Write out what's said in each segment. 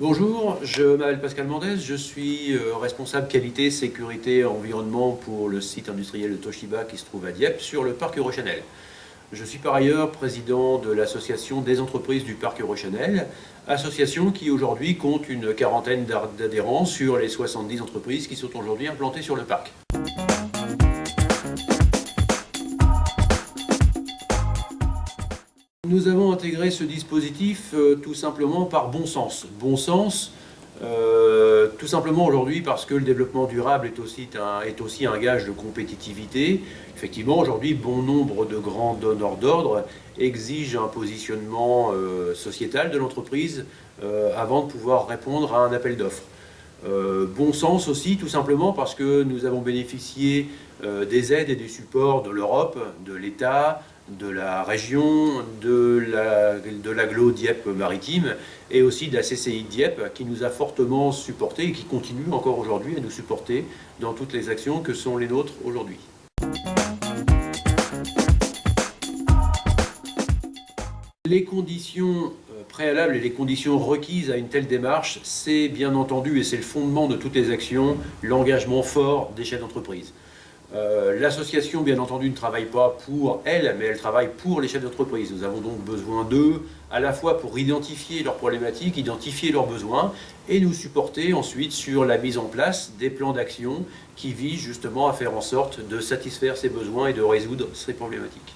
Bonjour, je m'appelle Pascal Mendès, je suis responsable qualité, sécurité, environnement pour le site industriel de Toshiba qui se trouve à Dieppe sur le parc Eurochanel. Je suis par ailleurs président de l'association des entreprises du parc Eurochanel, association qui aujourd'hui compte une quarantaine d'adhérents sur les 70 entreprises qui sont aujourd'hui implantées sur le parc. Nous avons intégré ce dispositif tout simplement par bon sens. Bon sens, tout simplement aujourd'hui parce que le développement durable est aussi un gage de compétitivité. Effectivement, aujourd'hui, bon nombre de grands donneurs d'ordre exigent un positionnement sociétal de l'entreprise avant de pouvoir répondre à un appel d'offres. Bon sens aussi, tout simplement parce que nous avons bénéficié des aides et des supports de l'Europe, de l'État, de la région, de l'agglo Dieppe maritime et aussi de la CCI Dieppe qui nous a fortement supportés et qui continue encore aujourd'hui à nous supporter dans toutes les actions que sont les nôtres aujourd'hui. Les conditions préalables et les conditions requises à une telle démarche, c'est bien entendu, et c'est le fondement de toutes les actions, l'engagement fort des chefs d'entreprise. L'association, bien entendu, ne travaille pas pour elle, mais elle travaille pour les chefs d'entreprise. Nous avons donc besoin d'eux, à la fois pour identifier leurs problématiques, identifier leurs besoins, et nous supporter ensuite sur la mise en place des plans d'action qui visent justement à faire en sorte de satisfaire ces besoins et de résoudre ces problématiques.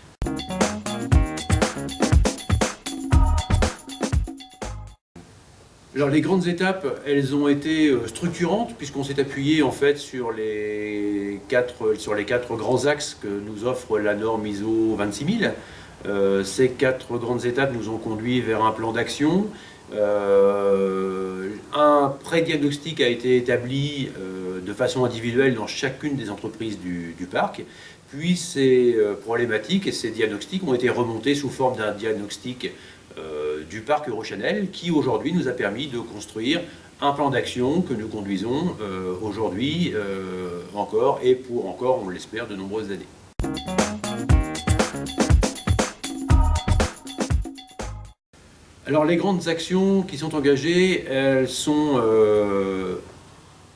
Alors les grandes étapes, elles ont été structurantes puisqu'on s'est appuyé en fait sur les quatre grands axes que nous offre la norme ISO 26000. Ces quatre grandes étapes nous ont conduit vers un plan d'action. Un pré-diagnostic a été établi de façon individuelle dans chacune des entreprises du parc. Puis ces problématiques et ces diagnostics ont été remontés sous forme d'un diagnostic du parc Eurochanel qui aujourd'hui nous a permis de construire un plan d'action que nous conduisons aujourd'hui encore et pour encore, on l'espère, de nombreuses années. Alors les grandes actions qui sont engagées, elles sont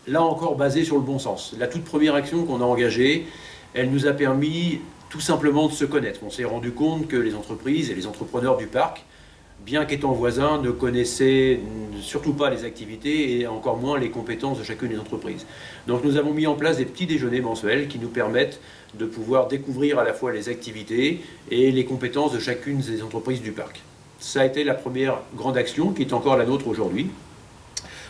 là encore basées sur le bon sens. La toute première action qu'on a engagée, elle nous a permis tout simplement de se connaître. On s'est rendu compte que les entreprises et les entrepreneurs du parc, bien qu'étant voisins, ne connaissaient surtout pas les activités et encore moins les compétences de chacune des entreprises. Donc nous avons mis en place des petits déjeuners mensuels qui nous permettent de pouvoir découvrir à la fois les activités et les compétences de chacune des entreprises du parc. Ça a été la première grande action qui est encore la nôtre aujourd'hui.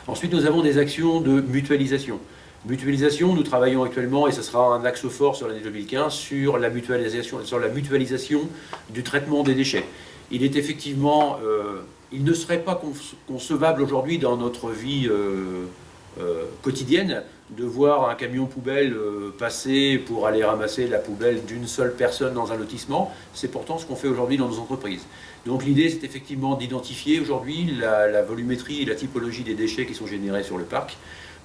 Ensuite, nous avons des actions de mutualisation. Mutualisation, nous travaillons actuellement, et ce sera un axe fort sur l'année 2015, sur la mutualisation du traitement des déchets. Il est effectivement, il ne serait pas concevable aujourd'hui dans notre vie quotidienne de voir un camion poubelle passer pour aller ramasser la poubelle d'une seule personne dans un lotissement. C'est pourtant ce qu'on fait aujourd'hui dans nos entreprises. Donc l'idée, c'est effectivement d'identifier aujourd'hui la volumétrie et la typologie des déchets qui sont générés sur le parc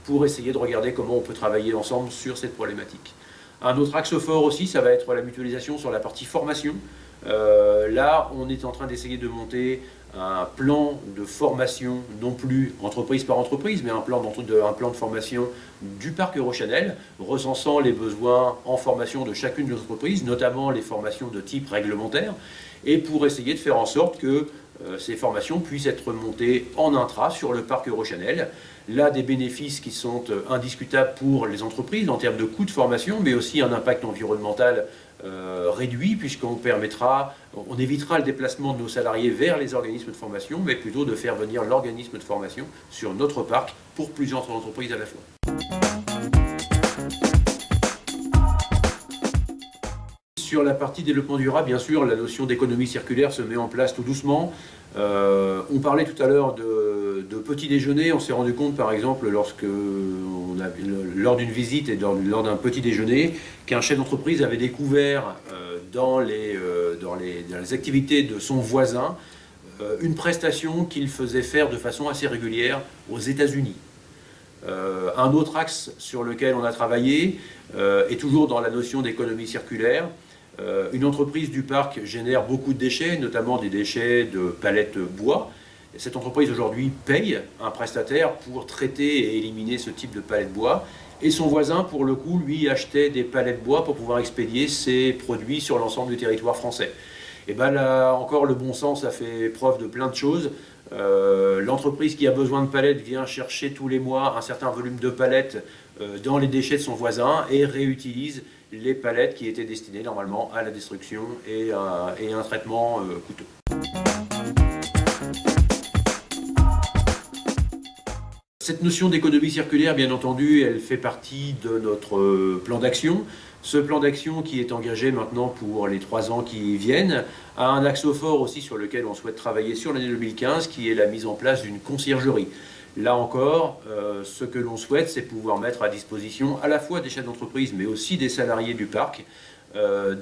pour essayer de regarder comment on peut travailler ensemble sur cette problématique. Un autre axe fort aussi, ça va être la mutualisation sur la partie formation. Là, on est en train d'essayer de monter un plan de formation, non plus entreprise par entreprise, mais un plan de formation du parc Eurochanel, recensant les besoins en formation de chacune des entreprises, notamment les formations de type réglementaire, et pour essayer de faire en sorte que ces formations puissent être montées en intra sur le parc Eurochanel. Là, des bénéfices qui sont indiscutables pour les entreprises en termes de coûts de formation, mais aussi un impact environnemental réduit, puisqu'on évitera le déplacement de nos salariés vers les organismes de formation, mais plutôt de faire venir l'organisme de formation sur notre parc pour plusieurs entreprises à la fois. Sur la partie développement durable, bien sûr, la notion d'économie circulaire se met en place tout doucement. On parlait tout à l'heure de petit déjeuner. On s'est rendu compte, par exemple, lors d'une visite et lors d'un petit déjeuner, qu'un chef d'entreprise avait découvert dans les activités de son voisin une prestation qu'il faisait faire de façon assez régulière aux États-Unis. Un autre axe sur lequel on a travaillé est toujours dans la notion d'économie circulaire. Une entreprise du parc génère beaucoup de déchets, notamment des déchets de palettes bois, Cette entreprise aujourd'hui paye un prestataire pour traiter et éliminer ce type de palettes de bois. Et son voisin, pour le coup, lui, achetait des palettes de bois pour pouvoir expédier ses produits sur l'ensemble du territoire français. Et bien là encore, le bon sens a fait preuve de plein de choses. L'entreprise qui a besoin de palettes vient chercher tous les mois un certain volume de palettes dans les déchets de son voisin et réutilise les palettes qui étaient destinées normalement à la destruction et un traitement coûteux. Cette notion d'économie circulaire, bien entendu, elle fait partie de notre plan d'action. Ce plan d'action qui est engagé maintenant pour les 3 ans qui viennent a un axe fort aussi sur lequel on souhaite travailler sur l'année 2015, qui est la mise en place d'une conciergerie. Là encore, ce que l'on souhaite, c'est pouvoir mettre à disposition à la fois des chefs d'entreprise, mais aussi des salariés du parc,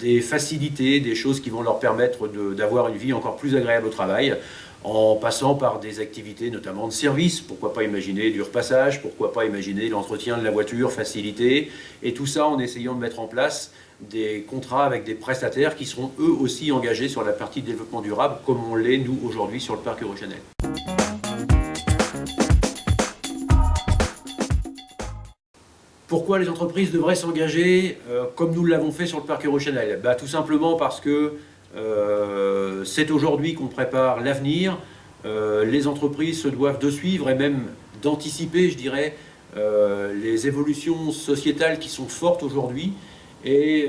des facilités, des choses qui vont leur permettre d'avoir une vie encore plus agréable au travail, en passant par des activités notamment de service. Pourquoi pas imaginer du repassage, pourquoi pas imaginer l'entretien de la voiture facilité, et tout ça en essayant de mettre en place des contrats avec des prestataires qui seront eux aussi engagés sur la partie développement durable, comme on l'est nous aujourd'hui sur le parc Eurochanel. Pourquoi les entreprises devraient s'engager comme nous l'avons fait sur le parc Eurochanel? Tout simplement parce que c'est aujourd'hui qu'on prépare l'avenir. Les entreprises se doivent de suivre et même d'anticiper, je dirais, les évolutions sociétales qui sont fortes aujourd'hui. Et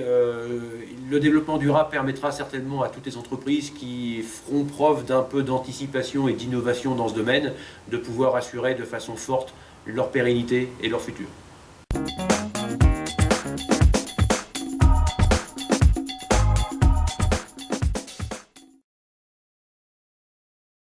le développement durable permettra certainement à toutes les entreprises qui feront preuve d'un peu d'anticipation et d'innovation dans ce domaine de pouvoir assurer de façon forte leur pérennité et leur futur.